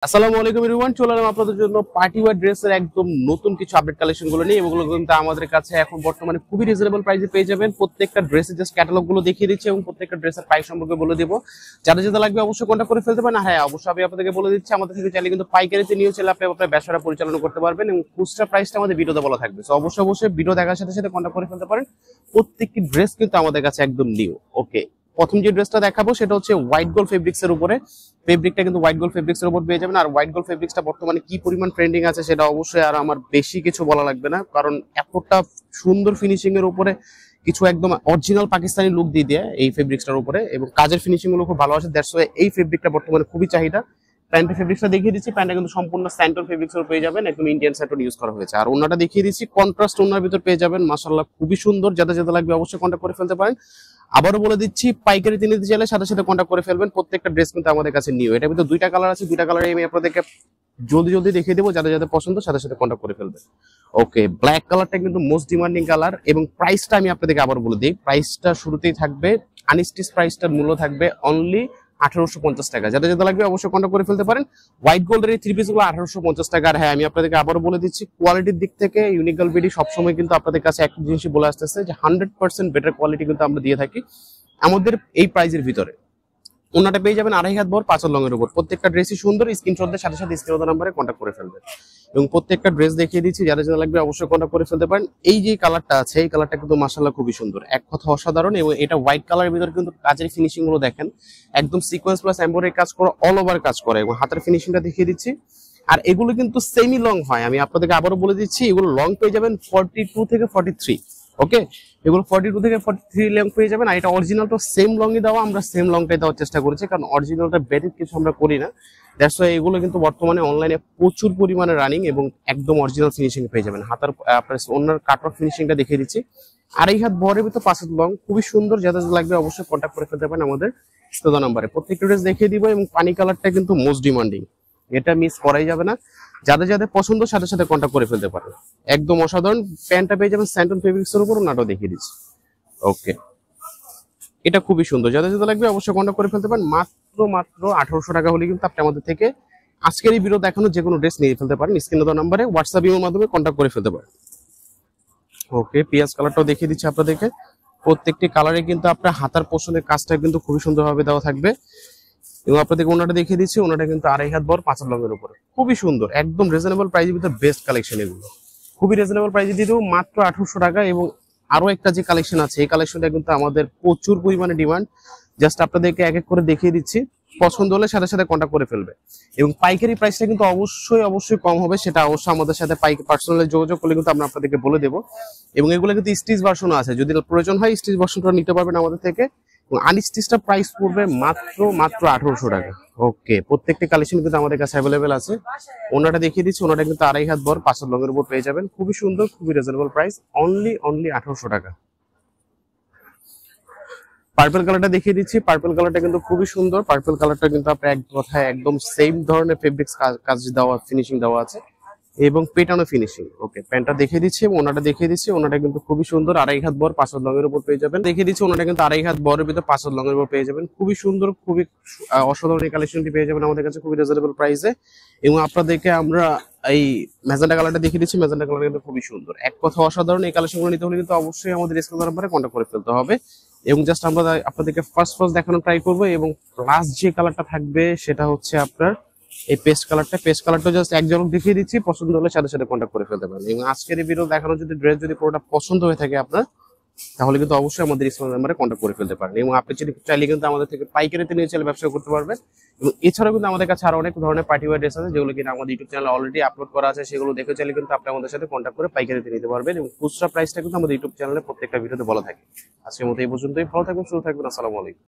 আসসালামু আলাইকুম এভরিওয়ান, চলে এলাম আপনাদের জন্য পার্টি ওয়্যার ড্রেসের একদম নতুন কিছু আপডেট কালেকশন গুলো নিয়ে। এগুলো কিন্তু আমাদের কাছে এখন বর্তমানে খুবই রিজনেবল প্রাইসে পেয়ে যাবেন। প্রত্যেকটা ড্রেসের জাস্ট ক্যাটালগ গুলো দেখিয়ে দিচ্ছি এবং প্রত্যেকটা ড্রেসের প্রাইস সম্পর্কে বলে দেবো। যাদের যেটা লাগবে অবশ্যই কন্ট্যাক্ট করে ফেলতে পারেন। হ্যাঁ, অবশ্যই আমি আপনাদেরকে বলে দিচ্ছি, আমাদের থেকে চাইলে কিন্তু পাইকারিতে নিয়ে চলে আপনি আপনার ব্যবসাটা পরিচালনা করতে পারবেন এবং খুচরা প্রাইসটা আমাদের ভিডিওতে বলা থাকবে। তো অবশ্যই ভিডিও দেখার সাথে সাথে কন্ট্যাক্ট করে ফেলতে পারেন। প্রত্যেকটি ড্রেস কিন্তু আমাদের কাছে একদম নিউ। ওকে, প্রথম যে ড্রেসটা দেখাবো সেটা হচ্ছে হোয়াইট গোল্ড ফেব্রিক্স এর উপরে। ফেব্রিকটা কিন্তু হোয়াইট গোল্ড ফেব্রিক্স এর উপর পেয়ে যাবেন। আর হোয়াইট গোল্ড ফেব্রিক্সটা বর্তমানে কি পরিমাণ ট্রেন্ডিং আছে সেটা অবশ্যই আর আমার বেশি কিছু বলা লাগবে না, কারণ এতটা সুন্দর ফিনিশিং এর উপরে কিছু একদম অরিজিনাল পাকিস্তানি লুক দিয়ে দেয় এই ফেব্রিক্সটার উপরে, এবং কাজের ফিনিশিং গুলো খুব ভালো আছে। দ্যাটস ওয়াই এই ফেব্রিকটা বর্তমানে খুবই চাহিদা। প্যান্টের ফেব্রিক্সটা দেখিয়ে দিচ্ছি। প্যান্টটা কিন্তু সম্পূর্ণ স্যান্টন ফেব্রিক্স এর পেয়ে যাবেন, একদম ইন্ডিয়ান স্যান্টন ইউজ করা হয়েছে। আর ওন্নাটা দেখিয়ে দিচ্ছি, কন্ট্রাস্ট ওন্নার ভিতর পেয়ে যাবেন। মাশাআল্লাহ খুবই সুন্দর। যাদের যেটা লাগবে অবশ্যই কন্ট্যাক্ট করে ফেলতে পারেন। আবারও বলে দিচ্ছি, পাইকারিতে নিতে চাইলে সাথে সাথে কন্ট্যাক্ট করে ফেলবেন। প্রত্যেকটা ড্রেস কিন্তু আমাদের কাছে নিউ। এটার ভিতরে দুইটা কালার আছে, দুইটা কালারে আমি আপনাদেরকে জলদি দেখিয়ে দেবো। যাদের যাদের পছন্দ সাথে সাথে কন্ট্যাক্ট করে ফেলবেন। ওকে, ব্ল্যাক কালারটা কিন্তু মোস্ট ডিমান্ডিং কালার এবং প্রাইসটা আমি আপনাদেরকে আবার বলে দিই। প্রাইসটা শুরুতেই থাকবে আনস্টিচ, প্রাইসটার মূল্য থাকবে অনলি 1850 টাকা। যাদের যেটা লাগবে অবশ্যই কন্ট্যাক্ট করে ফেলতে পারেন। হোয়াইট গোল্ডের এই থ্রি পিস গুলো 1850 টাকা। আর হ্যাঁ, আমি আপনাদেরকে আবারও বলে দিচ্ছি, কোয়ালিটির দিক থেকে ইউনিক বিডি সবসময় কিন্তু আপনাদের কাছে একটা জিনিসই বলে আসতেছে যে 100% বেটার কোয়ালিটি কিন্তু আমরা দিয়ে থাকি আমাদের এই প্রাইজের ভিতরে। ওনাটা পেয়ে যাবেন 2.5 হাত বড় 5 লং এর উপর। প্রত্যেকটা ড্রেসই সুন্দর। স্ক্রিনশটের সাথে সাথে স্ক্রিন নাম্বারে কন্ট্যাক্ট করে ফেলবেন এবং প্রত্যেকটা ড্রেস দেখিয়ে দিচ্ছি। যারা যেটা লাগবে অবশ্যই কন্ট্যাক্ট করে ফেলতে পারেন। এই যে কালারটা আছে, এই কালারটা কিন্তু মাশাআল্লাহ খুবই সুন্দর, এক কথা অসাধারণ। এবং এটা হোয়াইট কালারের ভিতরে কিন্তু কাজের ফিনিশিং গুলো দেখেন, একদম সিকোয়েন্স প্লাস এমব্রয়ডারি কাজ করা, অল ওভার কাজ করে, এবং হাতের ফিনিশিংটা দেখিয়ে দিচ্ছি। আর এগুলো কিন্তু সেমি লং হয়। আমি আপনাদেরকে আবারও বলে দিচ্ছি, এগুলো লং পেয়ে যাবেন 42 থেকে 43। ওকে, এগুলো 42 থেকে 43 লং পেয়ে যাবেন। আর এটা অরিজিনালটা সেম লংই দেওয়া, আমরা সেম লংটাই দেওয়ার চেষ্টা করেছি, কারণ অরিজিনালটা ব্যতীত কিছু আমরা করি না। দ্যাটস ওয়াই এগুলো কিন্তু বর্তমানে অনলাইনে প্রচুর পরিমাণে রানিং এবং একদম অরিজিনাল ফিনিশিং পেয়ে যাবেন। হাতার আপনার ওনার কাটওয়ার্ক ফিনিশিংটা দেখিয়ে দিচ্ছি। 2.5 হাত বরের ভিতর 5 হাত লং, খুবই সুন্দর। যাদের লাগবে অবশ্যই কন্ট্যাক্ট করে ফেলতে পারেন আমাদের স্ক্রিন নাম্বারে। প্রত্যেকটা ড্রেস দেখিয়ে দিব এবং পানি কালারটা কিন্তু মোস্ট ডিমান্ডিং, এটা মিস করাই যাবে না। যাদের যাদের পছন্দ সাথে সাথে কন্ট্যাক্ট করে ফেলতে পারেন। একদম অসাধারণ। প্যান্টটা পেয়ে যাবেন স্যান্টন ফেব্রিক্স এর উপর, নাটাও দেখিয়ে দিচ্ছি। ওকে, এটা খুবই সুন্দর। যাদের যাদের লাগবে অবশ্যই কন্ট্যাক্ট করে ফেলতে পারেন। মাত্র 1800 টাকা হলে কিন্তু আপনি আমাদের থেকে আজকের এই ভিডিও দেখানো যে কোনো ড্রেস নিয়ে ফেলতে পারেন। স্ক্রিনে দেওয়া নাম্বারে হোয়াটসঅ্যাপ এর মাধ্যমে কন্ট্যাক্ট করে ফেলতে পারেন। ওকে, পিয়াজ কালারটাও দেখিয়ে দিচ্ছি আপনাদেরকে। প্রত্যেকটি কালারে কিন্তু আপনার হাতার পোষণের কাজটা কিন্তু খুবই সুন্দরভাবে দেওয়া থাকবে। এবং আপনাদেরকে ওনাটা দেখিয়ে দিচ্ছি। ওনাটা কিন্তু 2.5 হাত বড় 5 লংয়ের উপরে, খুবই সুন্দর। একদম রিজনেবল প্রাইসের ভিতরে বেস্ট কালেকশন এগুলো। খুবই রিজনেবল প্রাইসে দিয়ে দেবো মাত্র 1800 টাকা। এবং আরো একটা যে কালেকশন আছে, এই কালেকশনটা কিন্তু আমাদের প্রচুর পরিমাণে ডিমান্ড। জাস্ট আপনাদেরকে এক এক করে দেখিয়ে দিচ্ছি, পছন্দ হলে সাথে সাথে কন্ট্যাক্ট করে ফেলবে। এবং পাইকারি প্রাইসটা কিন্তু অবশ্যই কম হবে, সেটা অবশ্যই আমাদের সাথে পার্সোনালি যোগাযোগ করলে কিন্তু আমরা আপনাদেরকে বলে দেবো। এবং এগুলো কিন্তু স্টিচ ভার্সনও আছে, যদি প্রয়োজন হয় স্টিচ ভার্সনটা নিতে পারবেন আমাদের থেকে। আনস্টিচটা প্রাইস পড়বে মাত্র 1800 টাকা। ওকে, প্রত্যেকটি কালেকশন কিন্তু আমাদের কাছে অ্যাভেলেবেল আছে। ওনাটা দেখিয়ে দিচ্ছি। ওনাটা কিন্তু 2.5 হাত বড় 5 লংয়ের উপর পেয়ে যাবেন। খুবই সুন্দর, খুবই রিজনেবল প্রাইস, অনলি 1800 টাকা। পার্পল কালারটা দেখিয়ে দিচ্ছি। পার্পল কালারটা কিন্তু খুবই সুন্দর। পার্পল কালারটা কিন্তু আপনার এক কথায় একদম সেম ধরনের ফেব্রিক্স কাজ দেওয়া, ফিনিশিং দেওয়া আছে এবং পেটানো ফিনিশিং। ওকে, প্যান্টটা দেখিয়ে দিচ্ছি এবং ওনাটা দেখিয়ে দিচ্ছি। ওনাটা কিন্তু খুবই সুন্দর, 2.5 হাত বড় 5 লংয়ের উপর পেয়ে যাবেন। দেখিয়ে দিচ্ছি, ওনাটা কিন্তু 2.5 হাত বড়ের ভিতর 5 লংয়ের উপর পেয়ে যাবেন। খুবই সুন্দর, খুবই অসাধারণ এই কালেকশনটি পেয়ে যাবেন আমাদের কাছে খুবই রিজনেবল প্রাইসে। এবং আপনাদেরকে আমরা এই ম্যাজেন্টা কালারটা দেখিয়ে দিচ্ছি। ম্যাজেন্টা কালার কিন্তু খুবই সুন্দর, এক কথা অসাধারণ। এই কালেকশনগুলো নিতে হলে কিন্তু অবশ্যই আমাদের স্ক্রিন নাম্বারে কন্ট্যাক্ট করে ফেলতে হবে। এবং জাস্ট আমরা আপনাদেরকে ফার্স্ট দেখানোর ট্রাই করবো। এবং লাস্ট যে কালারটা থাকবে সেটা হচ্ছে আপনার এই পেস্ট কালারটা জাস্ট এক ঝলক দেখিয়ে দিচ্ছি, পছন্দ হলে সাথে সাথে কন্ট্যাক্ট করে ফেলতে পারেন। এবং আজকের এই ভিডিও দেখানো যদি ড্রেস যদি পুরোটা পছন্দ হয়ে থাকে আপনার, তাহলে কিন্তু অবশ্যই আমাদের স্ক্রিন নাম্বারে কন্ট্যাক্ট করে ফেলতে পারেন। এবং আপনি যদি চাইলে কিন্তু আমাদের থেকে পাইকারিতে নিয়ে চলে ব্যবসা করতে পারবেন। এবং এছাড়াও কিন্তু আমাদের কাছে আরো অনেক ধরনের পার্টি ওয়্যার ড্রেস আছে, যেগুলো কিন্তু আমাদের ইউটিউব চ্যানেলে অলরেডি আপলোড করা আছে। সেগুলো দেখে চাইলে কিন্তু আপনি আমাদের সাথে কন্ট্যাক্ট করে পাইকারিতে নিতে পারবেন। এবং খুচরা প্রাইসটা কিন্তু আমাদের ইউটিউব চ্যানেলে প্রত্যেকটা ভিডিওতে বলা থাকে। আজকের মতো এই পর্যন্তই। ভালো থাকবেন, সুস্থ থাকবেন। আসসালামু আলাইকুম।